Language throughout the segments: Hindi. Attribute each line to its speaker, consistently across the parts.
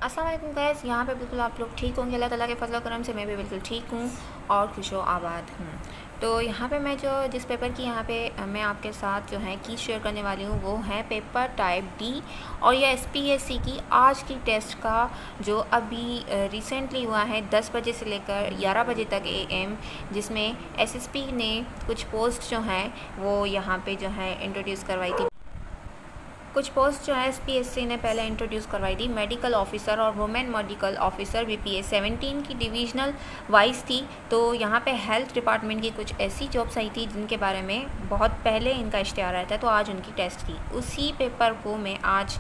Speaker 1: अस्सलाम वालेकुम गाइस, यहाँ पे बिल्कुल आप लोग ठीक होंगे। अल्लाह ताला के फजल करम से मैं भी बिल्कुल ठीक हूँ और खुशो आबाद हूँ। तो यहाँ पे मैं जिस पेपर की यहाँ पे मैं आपके साथ जो है की शेयर करने वाली हूँ वो है पेपर टाइप डी। और यह एसपीएससी की आज की टेस्ट का जो अभी रिसेंटली हुआ है 10 बजे से लेकर 11 बजे तक एएम, जिसमें एसएसपी ने कुछ पोस्ट जो हैं वो यहाँ पे जो है इंट्रोड्यूस करवाई थी। कुछ पोस्ट जो है एसपीएससी ने पहले इंट्रोड्यूस करवाई थी। मेडिकल ऑफिसर और वुमेन मेडिकल ऑफिसर बीपीएस 17 की डिविजनल वाइज थी। तो यहाँ पे हेल्थ डिपार्टमेंट की कुछ ऐसी जॉब्स आई थी जिनके बारे में बहुत पहले इनका इश्तिहार आया था, तो आज उनकी टेस्ट थी। उसी पेपर को मैं आज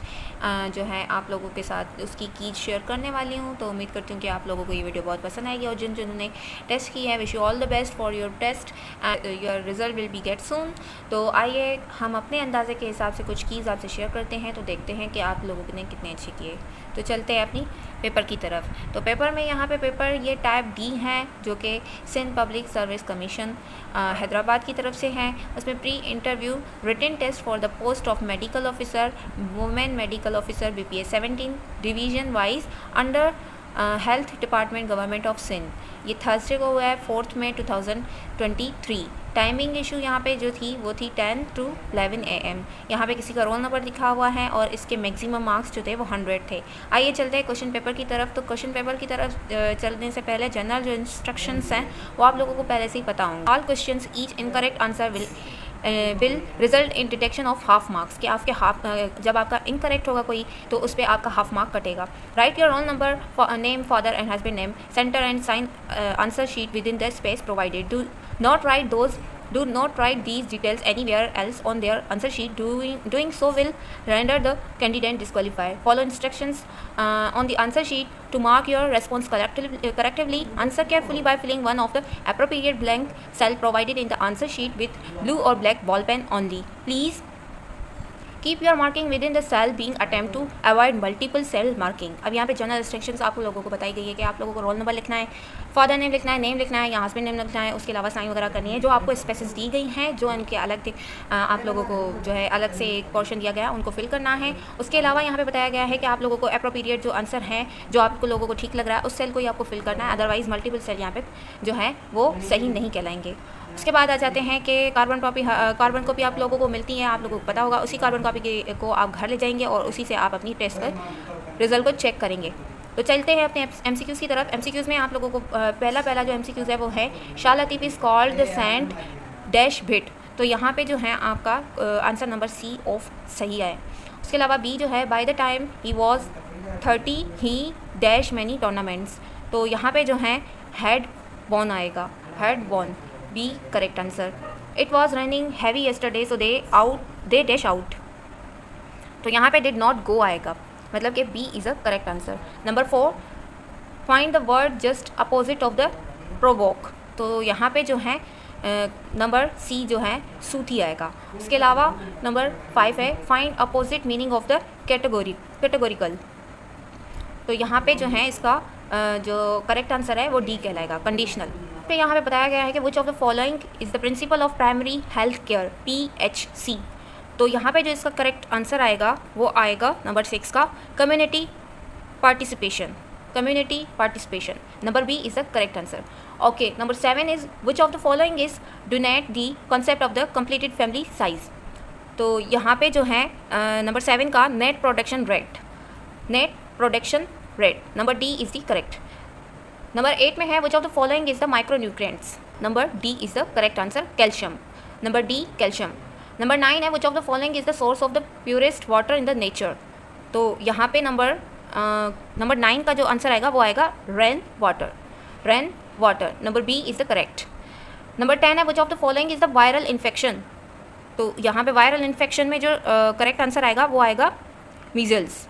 Speaker 1: जो है आप लोगों के साथ उसकी की शेयर करने वाली हूँ। तो उम्मीद करती हूँ कि आप लोगों को ये वीडियो बहुत पसंद आएगी। और जिन्होंने टेस्ट की है, wish you all the best for your test and your result will be get soon. तो आइए हम अपने अंदाजे के हिसाब से कुछ कीज़ आपसे शेयर करते हैं, तो देखते हैं कि आप लोगों ने कितने अच्छे किए। तो चलते हैं अपनी पेपर की तरफ। तो पेपर में यहाँ पे पेपर ये टाइप डी है जो कि Sindh public service commission Hyderabad की तरफ से है। उसमें pre interview written test for the post of medical officer women medical officer BPS 17 division wise under health department government of Sindh. ये थर्सडे को हुआ है 4 मई 2023। टाइमिंग इशू यहाँ पे जो थी वो थी 10 to 11 AM। यहाँ पे किसी का रोल नंबर लिखा हुआ है और इसके मैक्सिमम मार्क्स जो थे वो 100 थे। आइए चलते हैं क्वेश्चन पेपर की तरफ। तो क्वेश्चन पेपर की तरफ चलने से पहले जनरल जो इंस्ट्रक्शंस हैं वो आप लोगों को पहले से ही पता होंगे। All questions each incorrect answer will result in detection of half marks, कि आपके जब आपका इनकरेक्ट होगा कोई तो उस पर आपका हाफ मार्क कटेगा। Write your roll number, name, father and husband name, centre and sign answer sheet within the space provided. Do not write these details anywhere else on their answer sheet. Doing so will render the candidate disqualified. Follow instructions on the answer sheet to mark your response correctly. Answer carefully by filling one of the appropriate blank cell provided in the answer sheet with blue or black ball pen only. Please keep your marking within the cell being attempt to avoid multiple cell marking. अब यहाँ पे जनरल इंस्ट्रक्शंस आप लोगों को बताई गई है कि आप लोगों को रोल नंबर लिखना है, फादर नेम लिखना है, नेम लिखना है या हस्बैंड नेम लिखना है, उसके अलावा साइन वगैरह करनी है। जो आपको स्पेसेस दी गई हैं, जो उनके अलग थे, आप लोगों को जो है अलग से एक पोर्शन दिया गया उनको फिल करना है। उसके अलावा यहाँ पे बताया गया है कि आप लोगों को एप्रोप्रिएट जो आंसर है जो आपको लोगों को ठीक लग रहा है उस सेल को ही आपको फिल करना है, अदरवाइज मल्टीपल सेल यहाँ पे जो है वो सही नहीं कहलाएंगे। उसके बाद आ जाते हैं कि कार्बन कॉपी आप लोगों को मिलती है, आप लोगों को पता होगा। उसी कार्बन कॉपी को आप घर ले जाएंगे और उसी से आप अपनी टेस्ट का रिजल्ट को चेक करेंगे। तो चलते हैं अपने एमसीक्यूज़ की तरफ। एमसीक्यूज़ में आप लोगों को पहला जो एमसीक्यूज़ है वो है Shah Latif is called the sand dash Bhit. तो यहाँ पे जो है आपका आंसर नंबर सी ऑफ सही है। उसके अलावा बी जो है by the time he was 30 he dash many tournaments. तो यहाँ पे जो है हेड बॉन आएगा, head bone, B correct answer. It was running heavy yesterday so they dash out. तो यहाँ पे डिड नॉट गो आएगा, मतलब कि B is a correct answer. Number 4 find the word just opposite of the provoke. तो यहाँ पे जो है नंबर सी जो है सूथी आएगा। उसके अलावा नंबर 5 है find opposite meaning of the categorical. तो यहाँ पे जो है इसका जो करेक्ट आंसर है वो डी कहलाएगा, कंडीशनल। तो यहाँ पे बताया गया है कि विच of the following is the principle of primary health care, PHC। तो यहाँ पे जो इसका करेक्ट आंसर आएगा वो आएगा नंबर 6 का community participation. Number B is the correct answer. Okay, number 7 is which of the following is donate the concept of the completed family size. तो यहाँ पे जो है नंबर 7 का net production rate, number D is the correct. Number 8 में है which of the following is the micronutrients. Number D is the correct answer, calcium. Number D calcium. Number 9 है which of the following is the source of the purest water in the nature. तो यहाँ पे नंबर 9 का जो आंसर आएगा वो आएगा rain water. Number B is the correct. Number 10 है which of the following is the viral infection. तो यहाँ पे वायरल इन्फेक्शन में जो करेक्ट आंसर आएगा वो आएगा measles.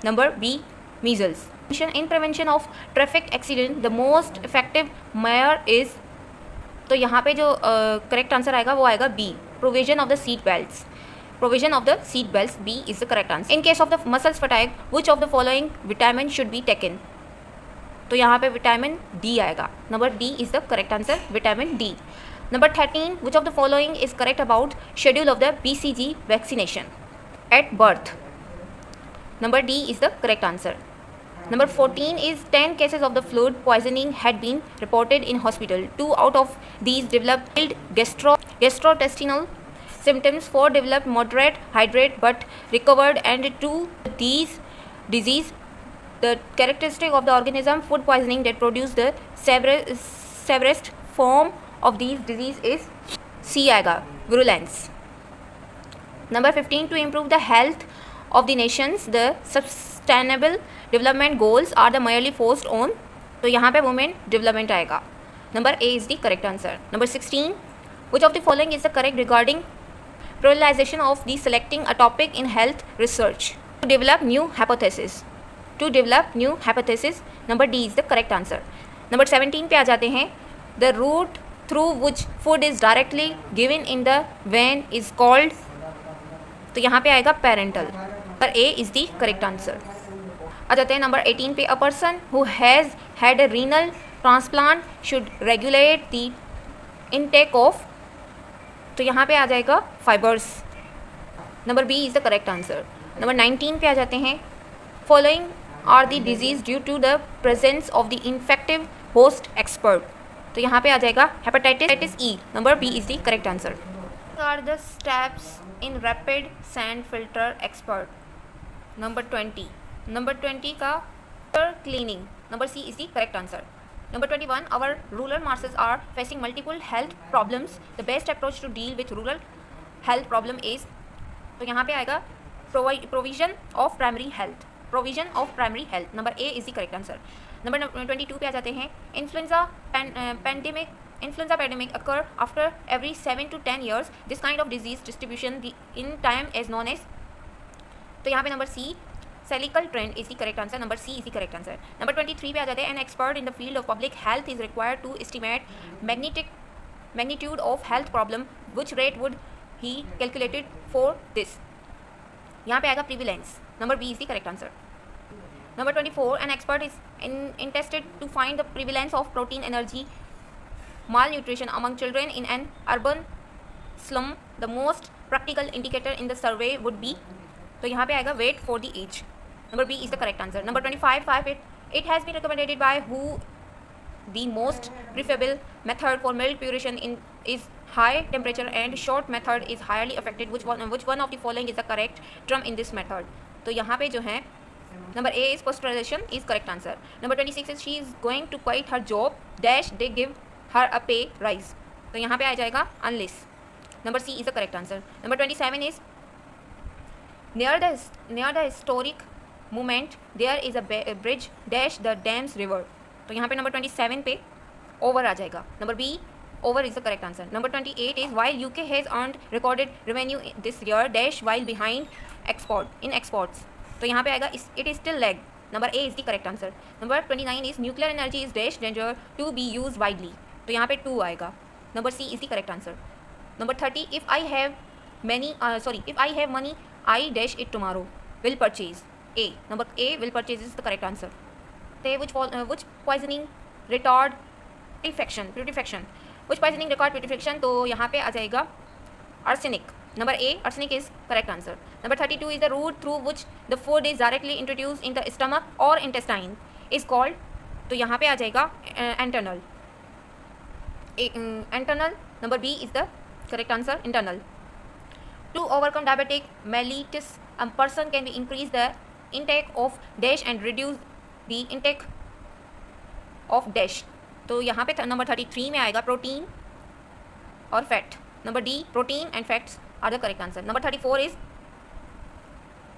Speaker 1: Number B measles. In prevention of traffic accident, the most effective measure is। तो यहाँ पे जो करेक्ट आंसर आएगा वो आएगा B, provision of the seat belts. B is the correct answer. In case of the muscles fatigue which of the following vitamin should be taken. तो यहाँ पे विटामिन डी आएगा, number D is the correct answer, vitamin D. Number 13 which of the following is correct about schedule of the BCG vaccination at birth. Number D is the correct answer. Number 14 is 10 cases of the fluid poisoning had been reported in hospital. 2 out of these developed mild gastrointestinal symptoms. 4 developed moderate hydrate but recovered, and 2 these disease. The characteristic of the organism food poisoning that produce the severest form of these disease is C आएगा virulence. Number 15, to improve the health of the nations, the sustainable development goals are the merely forced on. तो यहाँ पे women development आएगा. Number A is the correct answer. Number 16, which of the following is the correct regarding prioritization of the selecting a topic in health research? To develop new hypothesis. To develop new hypothesis. Number D is the correct answer. Number 17 पे आ जाते हैं. The route through which food is directly given in the vein is called. तो यहाँ पे आएगा पेरेंटल. पर A is the correct answer. आ जाते हैं नंबर 18 पे. A person who has had a renal transplant should regulate the intake of. तो यहाँ पे आ जाएगा fibres. Number B is the correct answer. Number 19 पे आ जाते हैं. Following are the disease due to the presence of the infective host expert. तो यहाँ पे आ जाएगा hepatitis E. Number B is the correct answer. Are the steps in rapid sand filter expert? Number 20. Number 20 का cleaning. Number C is the correct answer. Number 21. Our rural masses are facing multiple health problems. The best approach to deal with rural health problem is. तो यहाँ पे आएगा provision of primary health. Provision of primary health. Number A is the correct answer. Number 22 पे आ जाते हैं. Influenza pandemic occur after every 7 to 10 years. This kind of disease distribution in time is known as. तो यहाँ पे number C celiacal trend is the correct answer. Number C is the correct answer. Number 23 पे आ जाते हैं. An expert in the field of public health is required to estimate magnitude of health problem. Which rate would he calculated for this? यहाँ पे आएगा prevalence. Number B is the correct answer. Number 24, an expert is interested to find the prevalence of protein energy malnutrition among children in an urban slum. The most practical indicator in the survey would be. तो यहाँ पे आएगा wait for the age. Number B is the correct answer. Number 25, it has been recommended by who the most preferable method for milk purification is high temperature and short method is highly affected. Which one of the following is the correct term in this method? तो यहाँ पे जो है number A is pasteurization is correct answer. Number 26 is she is going to quit her job dash they give her a pay rise. तो यहाँ पे आ जाएगा unless. Number C is the correct answer. Number 27 is near the historic monument there is a bridge dash the Thames river. तो यहाँ पे number 27 पे over आ जाएगा. Number B over is the correct answer. Number 28 is while UK has earned recorded revenue this year dash while behind in exports. तो यहाँ पे आएगा it is still lag. Number A is the correct answer. Number 29 is nuclear energy is dash danger to be used widely. तो यहाँ पे 2 आएगा. Number C is the correct answer. Number 30 if I have money I dash it tomorrow will purchase. A. Number A will purchase is the correct answer. Which poisoning retard putrefaction. Which poisoning record putrefaction? तो यहाँ पे आ जाएगा arsenic. Number A, arsenic is correct answer. Number 32 is the route through which the food is directly introduced in the stomach or intestine is called. तो यहाँ पे आ जाएगा internal. Internal. Number B is the correct answer. Internal. To overcome diabetic mellitus, a person can increase the intake of dash and reduce the intake of dash. तो यहाँ पे नंबर 33 में आएगा प्रोटीन और fat. Number D, protein and fats are the correct answer. Number 34 is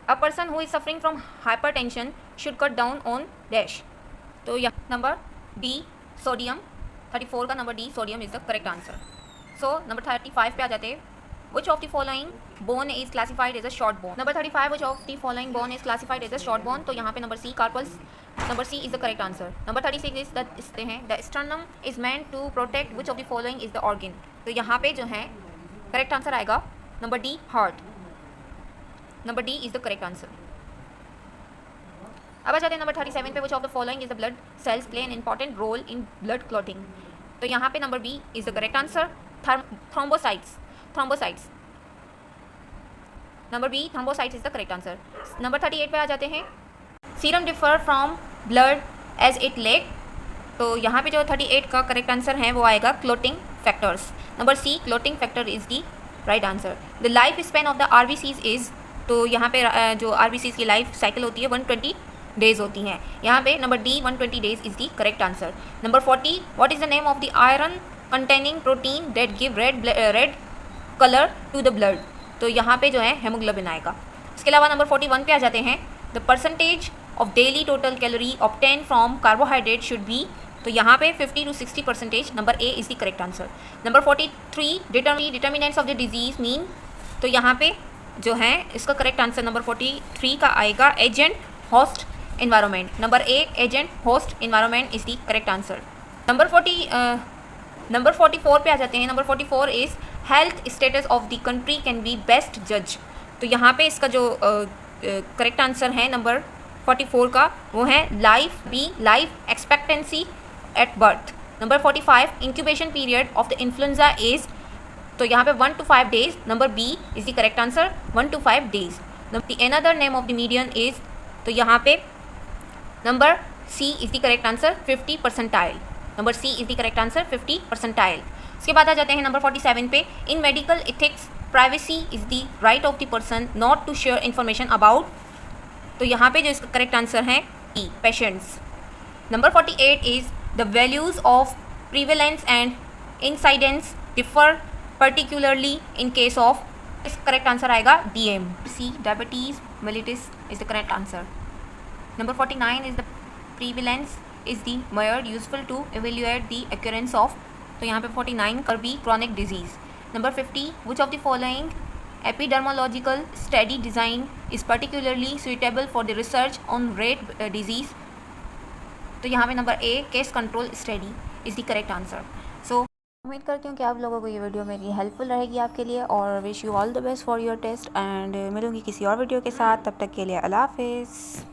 Speaker 1: a person who is suffering from hypertension should cut down on dash. तो यहाँ नंबर D sodium. 34 का number D sodium is the correct answer. So number 35 पे आ जाते हैं. Which of the following bone is classified as a short bone? Number 35, which of the following bone is classified as a short bone? तो यहाँ पे number C carpals. Number C is the correct answer. Number 36 is the sternum is meant to protect which of the following is the organ? तो यहाँ पे जो है correct answer आएगा number D heart. Number D is the correct answer. अब आ जाते हैं number 37 पे. Which of the following is the blood cells play an important role in blood clotting? तो यहाँ पे number B is the correct answer. Thrombocytes. Number B thrombocytes is the correct answer. Number 38 पे आ जाते हैं. Serum differ from blood as it lack. तो यहाँ पे जो 38 का करेक्ट आंसर है वो आएगा clotting factors. Number C, clotting factor is the right answer. The life span of the RBCs is, तो यहाँ पे जो RBCs की लाइफ साइकिल होती है 120 डेज होती हैं। यहाँ पे number D 120 days is the correct answer. Number 40, what is the name of the iron containing protein that give red colour to the blood. तो यहाँ पे जो है हेमोग्लोबिन आएगा। इसके अलावा नंबर 41 पे आ जाते हैं। The percentage of daily total calorie obtain from carbohydrate should be, तो यहाँ पे 50 to 60%। Number A is the correct answer. Number 43, determinants of the disease mean, तो यहाँ पे जो है इसका करेक्ट आंसर नंबर 43 का आएगा agent host environment. Number A agent host environment is the correct answer. Number 44 पे आ जाते हैं। Number 44 is health status of the country can be best जज। तो यहाँ पे इसका जो करेक्ट आंसर है नंबर 44 का वो है life expectancy at birth. Number 45, incubation period of the influenza is, तो यहाँ पे 1 to 5 days। Number B is the correct answer, 1 to 5 days। Another name of the median is, तो यहाँ पे number C is the correct answer 50 percentile. Number C is the correct answer 50 percentile. इसके बाद आ जाते हैं नंबर 47 पे। In medical ethics privacy is the right of the person not to share information about, तो यहाँ पे जो इसका करेक्ट आंसर है E patients. Number 48 is the values of prevalence and incidence differ particularly in case of, इस करेक्ट आंसर आएगा DM। C diabetes mellitus is the correct answer. Number 49 is the prevalence is the method useful to evaluate the occurrence of, तो यहाँ पे 49 कर B chronic disease. Number 50, which of the following epidemiological study design is particularly suitable for the research on rate disease, तो यहाँ पे number A case control study is the correct answer. So उम्मीद करती हूँ कि आप लोगों को ये वीडियो मेरी हेल्पफुल रहेगी आपके लिए, और wish you all the best for your test. And मिलूँगी किसी और वीडियो के साथ, तब तक के लिए अल्लाह हाफिज़।